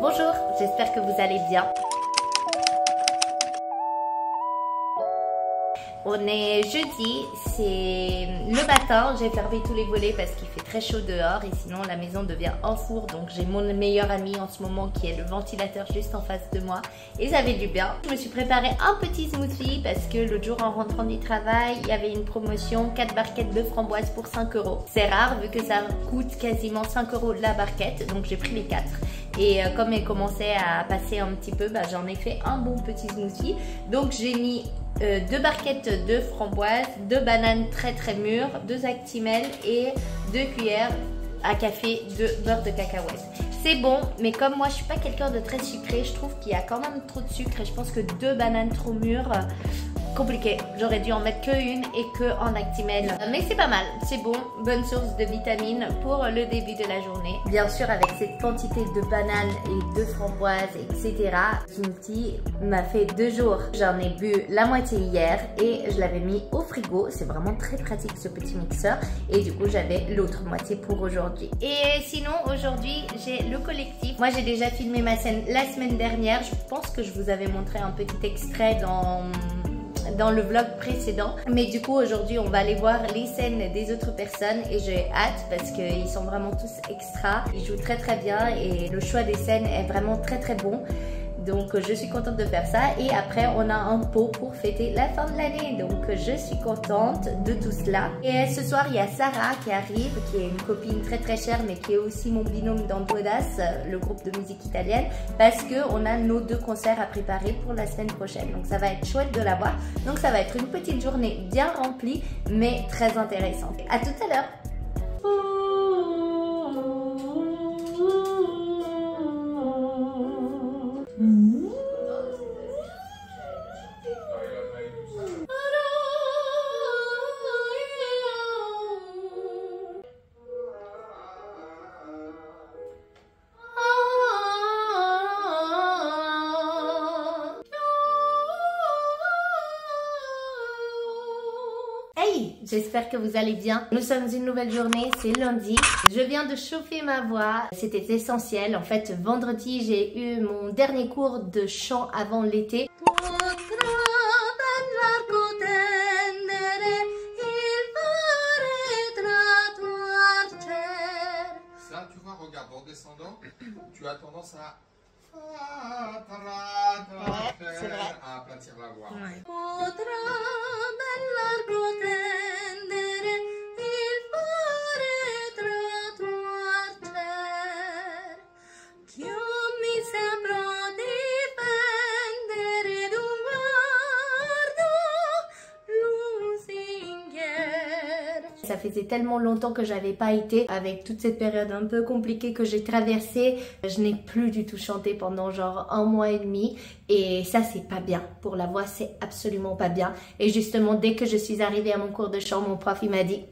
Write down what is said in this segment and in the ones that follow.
Bonjour, j'espère que vous allez bien. On est jeudi, c'est le matin, j'ai fermé tous les volets parce qu'il fait très chaud dehors et sinon la maison devient en four. Donc j'ai mon meilleur ami en ce moment qui est le ventilateur juste en face de moi et ça fait du bien. Je me suis préparé un petit smoothie parce que l'autre jour en rentrant du travail, il y avait une promotion 4 barquettes de framboises pour 5 €. C'est rare vu que ça coûte quasiment 5 € la barquette, donc j'ai pris les 4. Et comme elle commençait à passer un petit peu, j'en ai fait un bon petit smoothie. Donc j'ai mis 2 barquettes de framboises, 2 bananes très mûres, 2 actimels et 2 cuillères à café de beurre de cacahuète. C'est bon, mais comme moi je suis pas quelqu'un de très sucré, je trouve qu'il y a quand même trop de sucre et je pense que 2 bananes trop mûres, compliqué. J'aurais dû en mettre que une et que en actimel. Mais c'est pas mal, c'est bon, bonne source de vitamines pour le début de la journée. Bien sûr avec cette quantité de bananes et de framboises, etc. Smoothie m'a fait 2 jours. J'en ai bu la moitié hier et je l'avais mis au frigo. C'est vraiment très pratique ce petit mixeur. Et du coup j'avais l'autre moitié pour aujourd'hui. Et sinon aujourd'hui j'ai le collectif. Moi j'ai déjà filmé ma scène la semaine dernière. Je pense que je vous avais montré un petit extrait dans le vlog précédent, mais du coup aujourd'hui on va aller voir les scènes des autres personnes et j'ai hâte parce qu'ils sont vraiment tous extra, ils jouent très bien et le choix des scènes est vraiment très bon. Donc je suis contente de faire ça et après on a un pot pour fêter la fin de l'année. Donc je suis contente de tout cela. Et ce soir il y a Sarah qui arrive, qui est une copine très chère mais qui est aussi mon binôme dans Duodas, le groupe de musique italienne, parce qu'on a nos 2 concerts à préparer pour la semaine prochaine. Donc ça va être chouette de la voir. Donc ça va être une petite journée bien remplie mais très intéressante. À tout à l'heure. J'espère que vous allez bien. Nous sommes une nouvelle journée, c'est lundi. Je viens de chauffer ma voix, c'était essentiel. En fait, vendredi, j'ai eu mon dernier cours de chant avant l'été. Ça, tu vois, regarde, en descendant, tu as tendance à... Ouais, c'est vrai. À aplatir la voix. Ouais. Ça faisait tellement longtemps que j'avais pas été, avec toute cette période un peu compliquée que j'ai traversée. Je n'ai plus du tout chanté pendant genre 1 mois et demi et ça c'est pas bien. Pour la voix c'est absolument pas bien. Et justement dès que je suis arrivée à mon cours de chant, mon prof il m'a dit: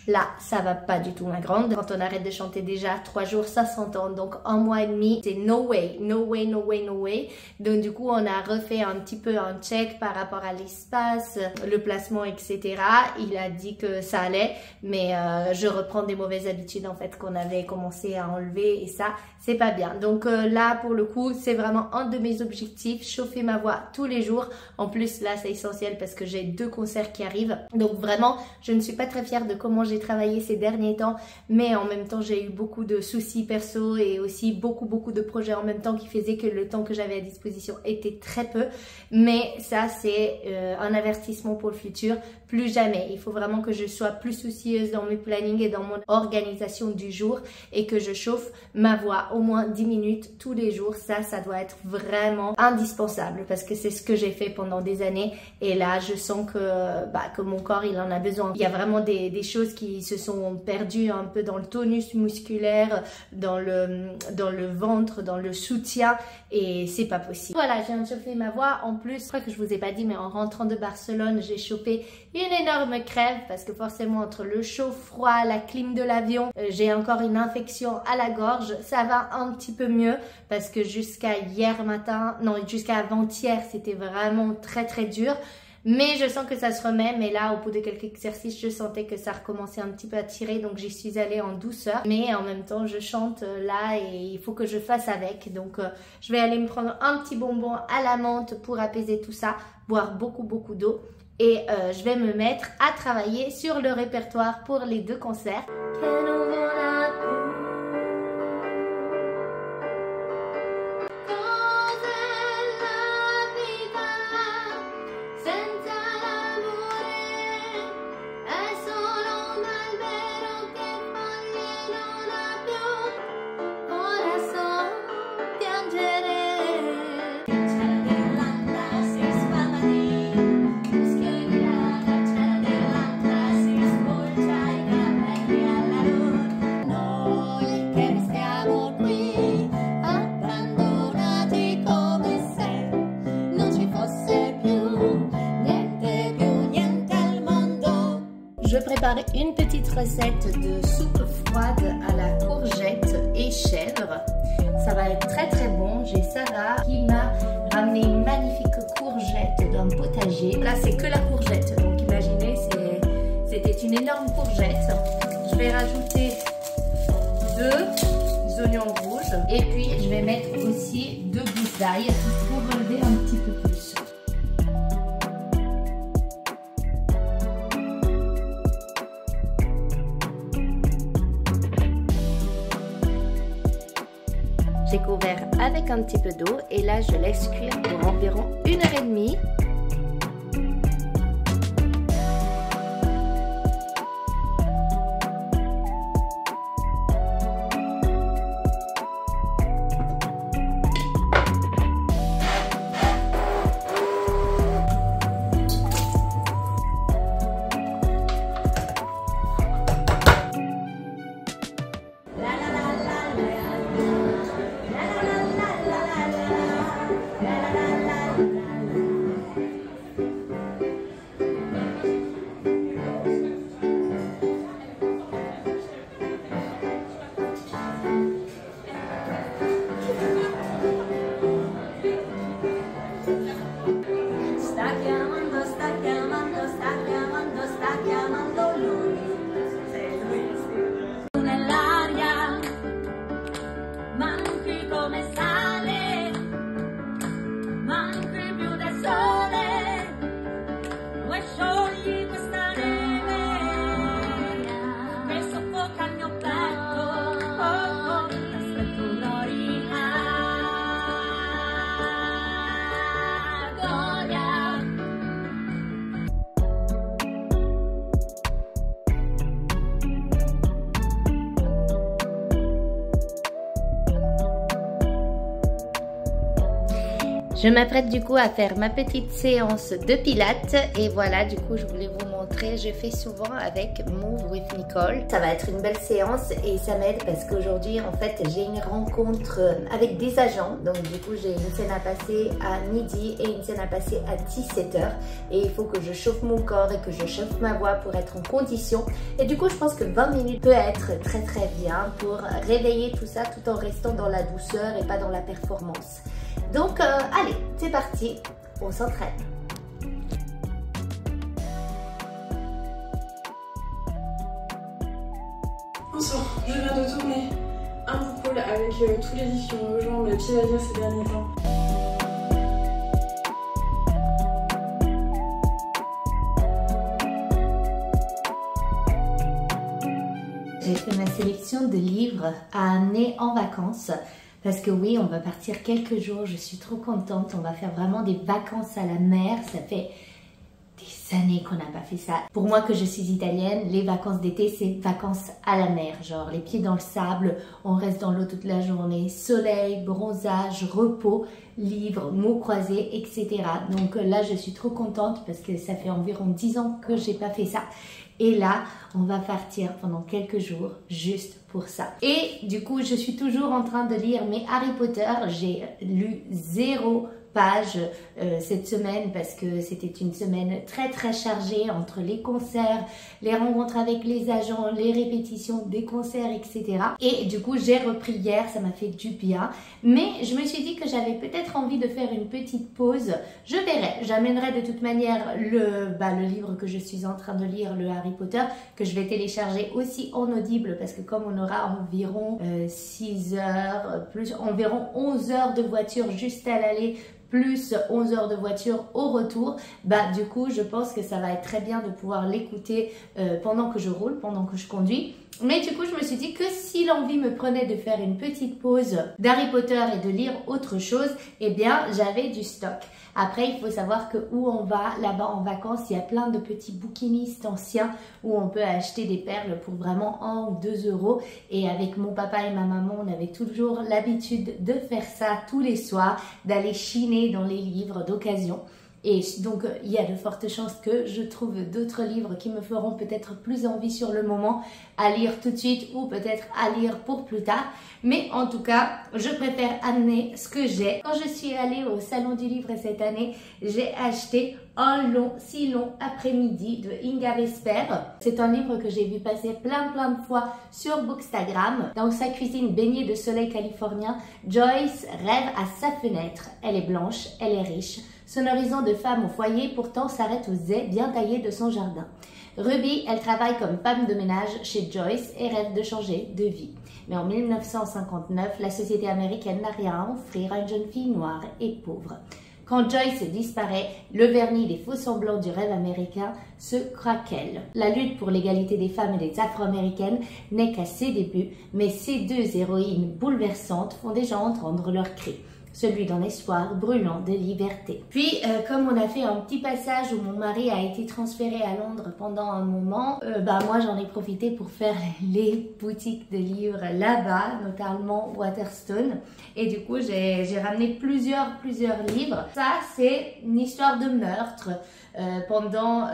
là, ça va pas du tout ma grande. Quand on arrête de chanter déjà 3 jours, ça s'entend. Donc 1 mois et demi, c'est no way. Donc du coup, on a refait un petit peu un check par rapport à l'espace, le placement, etc. Il a dit que ça allait, mais je reprends des mauvaises habitudes en fait qu'on avait commencé à enlever et ça, c'est pas bien. Donc là, pour le coup, c'est vraiment un de mes objectifs, chauffer ma voix tous les jours. En plus, là, c'est essentiel parce que j'ai 2 concerts qui arrivent. Donc vraiment, je ne suis pas très fière de comment j'ai travaillé ces derniers temps, mais en même temps j'ai eu beaucoup de soucis perso et aussi beaucoup de projets en même temps qui faisaient que le temps que j'avais à disposition était très peu. Mais ça c'est un avertissement pour le futur, plus jamais. Il faut vraiment que je sois plus soucieuse dans mes plannings et dans mon organisation du jour et que je chauffe ma voix au moins 10 minutes tous les jours. Ça doit être vraiment indispensable parce que c'est ce que j'ai fait pendant des années et là je sens que mon corps il en a besoin. Il y a vraiment des choses qui se sont perdues un peu dans le tonus musculaire, dans le ventre, dans le soutien et c'est pas possible. Voilà, je viens de chauffer ma voix. En plus, je crois que je vous ai pas dit, mais en rentrant de Barcelone, j'ai chopé une énorme crève parce que forcément entre le chaud, froid, la clim de l'avion, j'ai encore une infection à la gorge. Ça va un petit peu mieux parce que jusqu'à hier matin, non, jusqu'à avant-hier, c'était vraiment très dur. Mais je sens que ça se remet, mais là, au bout de quelques exercices, je sentais que ça recommençait un petit peu à tirer, donc j'y suis allée en douceur. Mais en même temps, je chante là et il faut que je fasse avec. Donc, je vais aller me prendre un petit bonbon à la menthe pour apaiser tout ça, boire beaucoup d'eau. Et je vais me mettre à travailler sur le répertoire pour les 2 concerts. Je prépare une petite recette de soupe froide à la courgette et chèvre. Ça va être très bon. J'ai Sarah qui m'a ramené une magnifique courgette d'un potager. Là, c'est que la courgette. Donc imaginez, c'était une énorme courgette. Je vais rajouter 2 oignons rouges. Et puis, je vais mettre aussi 2 gousses d'ail pour relever un petit peu plus. J'ai couvert avec un petit peu d'eau et là je laisse cuire pour environ 1h30. Je m'apprête du coup à faire ma petite séance de pilates et voilà, du coup je voulais vous montrer, je fais souvent avec Move with Nicole. Ça va être une belle séance et ça m'aide parce qu'aujourd'hui en fait j'ai une rencontre avec des agents, donc du coup j'ai une scène à passer à midi et une scène à passer à 17h et il faut que je chauffe mon corps et que je chauffe ma voix pour être en condition et du coup je pense que 20 minutes peut être très bien pour réveiller tout ça tout en restant dans la douceur et pas dans la performance. Donc, allez, c'est parti, on s'entraîne. Bonsoir, je viens de tourner un RuPaul avec tous les livres qui ont rejoint le Pilates ces derniers temps. J'ai fait ma sélection de livres à amener en vacances. Parce que oui, on va partir quelques jours, je suis trop contente, on va faire vraiment des vacances à la mer, ça fait des années qu'on n'a pas fait ça. Pour moi que je suis italienne, les vacances d'été c'est vacances à la mer, genre les pieds dans le sable, on reste dans l'eau toute la journée, soleil, bronzage, repos, livres, mots croisés, etc. Donc là je suis trop contente parce que ça fait environ 10 ans que j'ai pas fait ça. Et là, on va partir pendant quelques jours juste pour ça. Et du coup, je suis toujours en train de lire mes Harry Potter. J'ai lu 0 pages cette semaine parce que c'était une semaine très chargée entre les concerts, les rencontres avec les agents, les répétitions des concerts, etc. Et du coup, j'ai repris hier, ça m'a fait du bien. Mais je me suis dit que j'avais peut-être envie de faire une petite pause. Je verrai, j'amènerai de toute manière le livre que je suis en train de lire, le Harry Potter, que je vais télécharger aussi en audible parce que comme on aura environ 6 heures, plus environ 11 heures de voiture juste à l'aller, plus 11 heures de voiture au retour, du coup je pense que ça va être très bien de pouvoir l'écouter pendant que je roule, pendant que je conduis. Mais du coup je me suis dit que si l'envie me prenait de faire une petite pause d'Harry Potter et de lire autre chose, eh bien j'avais du stock. Après il faut savoir que où on va là-bas en vacances, il y a plein de petits bouquinistes anciens où on peut acheter des perles pour vraiment 1 ou 2 euros. Et avec mon papa et ma maman, on avait toujours l'habitude de faire ça tous les soirs, d'aller chiner dans les livres d'occasion. Et donc, il y a de fortes chances que je trouve d'autres livres qui me feront peut-être plus envie sur le moment à lire tout de suite ou peut-être à lire pour plus tard. Mais en tout cas, je préfère amener ce que j'ai. Quand je suis allée au Salon du Livre cette année, j'ai acheté Un si long après-midi de Inga Vesper. C'est un livre que j'ai vu passer plein de fois sur Bookstagram. Dans sa cuisine baignée de soleil californien, Joyce rêve à sa fenêtre. Elle est blanche, elle est riche. Son horizon de femme au foyer pourtant s'arrête aux ais bien taillés de son jardin. Ruby, elle travaille comme femme de ménage chez Joyce et rêve de changer de vie. Mais en 1959, la société américaine n'a rien à offrir à une jeune fille noire et pauvre. Quand Joyce disparaît, le vernis des faux-semblants du rêve américain se craquelle. La lutte pour l'égalité des femmes et des Afro-américaines n'est qu'à ses débuts, mais ces deux héroïnes bouleversantes font déjà entendre leurs cris. Celui d'un espoir brûlant de liberté. Puis, comme on a fait un petit passage où mon mari a été transféré à Londres pendant un moment, moi j'en ai profité pour faire les boutiques de livres là-bas, notamment Waterstone. Et du coup, j'ai ramené plusieurs livres. Ça, c'est une histoire de meurtre pendant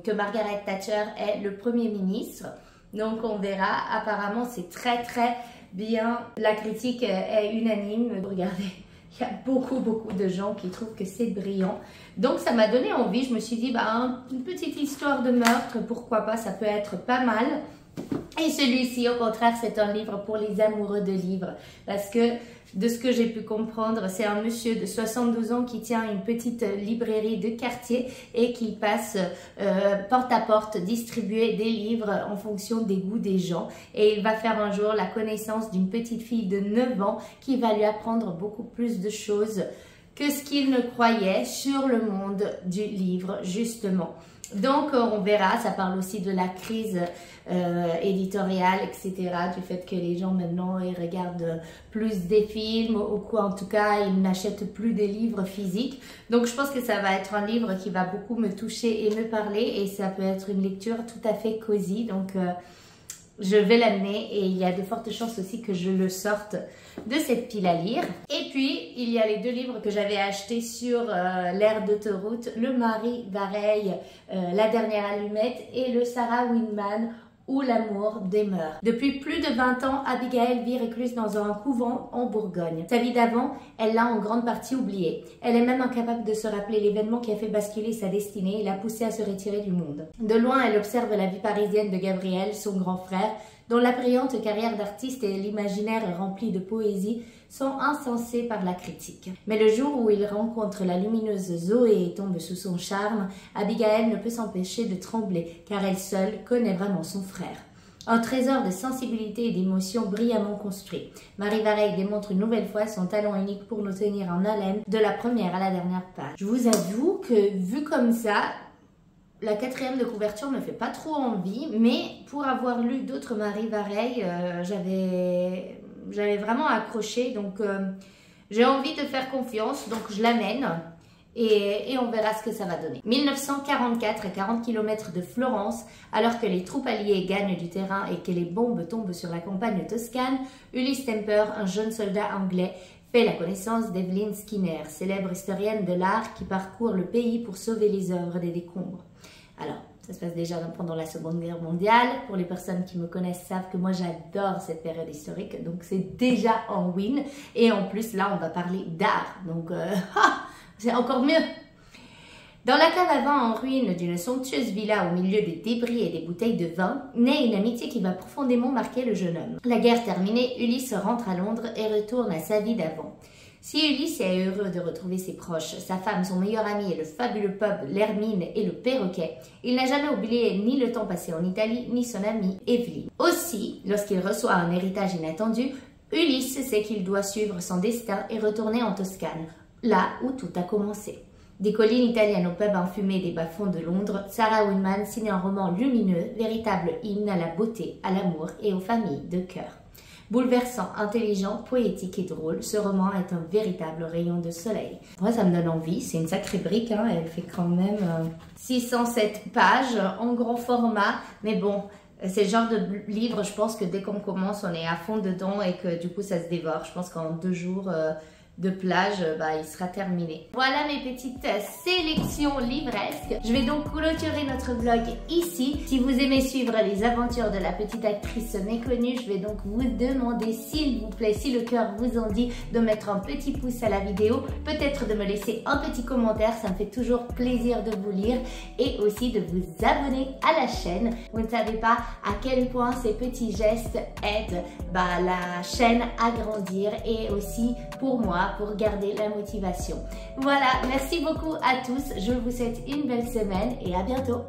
que Margaret Thatcher est le Premier ministre. Donc on verra, apparemment c'est très bien. La critique est unanime. Regardez, il y a beaucoup de gens qui trouvent que c'est brillant. Donc ça m'a donné envie. Je me suis dit, une petite histoire de meurtre, pourquoi pas, ça peut être pas mal. Et celui-ci, au contraire, c'est un livre pour les amoureux de livres. Parce que, de ce que j'ai pu comprendre, c'est un monsieur de 72 ans qui tient une petite librairie de quartier et qui passe porte à porte distribuer des livres en fonction des goûts des gens. Et il va faire un jour la connaissance d'une petite fille de 9 ans qui va lui apprendre beaucoup plus de choses que ce qu'il ne croyait sur le monde du livre, justement. Donc on verra, ça parle aussi de la crise éditoriale, etc. Du fait que les gens maintenant ils regardent plus des films ou quoi, en tout cas ils n'achètent plus des livres physiques. Donc je pense que ça va être un livre qui va beaucoup me toucher et me parler et ça peut être une lecture tout à fait cosy. Donc je vais l'amener et il y a de fortes chances aussi que je le sorte de cette pile à lire. Et puis, il y a les 2 livres que j'avais achetés sur l'aire d'autoroute, Le Mari Vareille, La Dernière Allumette et le Sarah Winman, Où l'amour demeure. Depuis plus de 20 ans, Abigail vit recluse dans un couvent en Bourgogne. Sa vie d'avant, elle l'a en grande partie oubliée. Elle est même incapable de se rappeler l'événement qui a fait basculer sa destinée et l'a poussée à se retirer du monde. De loin, elle observe la vie parisienne de Gabriel, son grand frère, dont la brillante carrière d'artiste et l'imaginaire rempli de poésie sont insensés par la critique. Mais le jour où il rencontre la lumineuse Zoé et tombe sous son charme, Abigail ne peut s'empêcher de trembler, car elle seule connaît vraiment son frère. Un trésor de sensibilité et d'émotion brillamment construit. Marie Vareille démontre une nouvelle fois son talent unique pour nous tenir en haleine de la première à la dernière page. Je vous avoue que, vu comme ça, la 4e de couverture me fait pas trop envie, mais pour avoir lu d'autres Marie Vareille, j'avais vraiment accroché, donc j'ai envie de faire confiance, donc je l'amène et on verra ce que ça va donner. 1944, à 40 km de Florence, alors que les troupes alliées gagnent du terrain et que les bombes tombent sur la campagne toscane, Ulysse Temper, un jeune soldat anglais, fait la connaissance d'Evelyn Skinner, célèbre historienne de l'art qui parcourt le pays pour sauver les œuvres des décombres. Alors, Ça se passe déjà pendant la Seconde Guerre mondiale. Pour les personnes qui me connaissent savent que moi j'adore cette période historique. Donc c'est déjà en ruine. Et en plus là on va parler d'art. Donc c'est encore mieux. Dans la cave à vin en ruine d'une somptueuse villa au milieu des débris et des bouteilles de vin, naît une amitié qui va profondément marquer le jeune homme. La guerre terminée, Ulysse rentre à Londres et retourne à sa vie d'avant. Si Ulysse est heureux de retrouver ses proches, sa femme, son meilleur ami et le fabuleux pub, l'Hermine et le perroquet, il n'a jamais oublié ni le temps passé en Italie, ni son amie Evelyne. Aussi, lorsqu'il reçoit un héritage inattendu, Ulysse sait qu'il doit suivre son destin et retourner en Toscane, là où tout a commencé. Des collines italiennes au pub enfumé des bas-fonds de Londres, Sarah Winman signe un roman lumineux, véritable hymne à la beauté, à l'amour et aux familles de cœur. Bouleversant, intelligent, poétique et drôle, ce roman est un véritable rayon de soleil. Moi, ça me donne envie, c'est une sacrée brique, hein, elle fait quand même 607 pages en grand format, mais bon, c'est le genre de livre, je pense que dès qu'on commence, on est à fond dedans et que du coup, ça se dévore. Je pense qu'en 2 jours de plage, il sera terminé. Voilà mes petites sélections livresques. Je vais donc clôturer notre vlog ici. Si vous aimez suivre les aventures de la petite actrice méconnue, je vais donc vous demander, s'il vous plaît, si le cœur vous en dit, de mettre un petit pouce à la vidéo, peut-être de me laisser un petit commentaire, ça me fait toujours plaisir de vous lire, et aussi de vous abonner à la chaîne. Vous ne savez pas à quel point ces petits gestes aident la chaîne à grandir et aussi pour moi, pour garder la motivation. Voilà, merci beaucoup à tous. Je vous souhaite une belle semaine et à bientôt.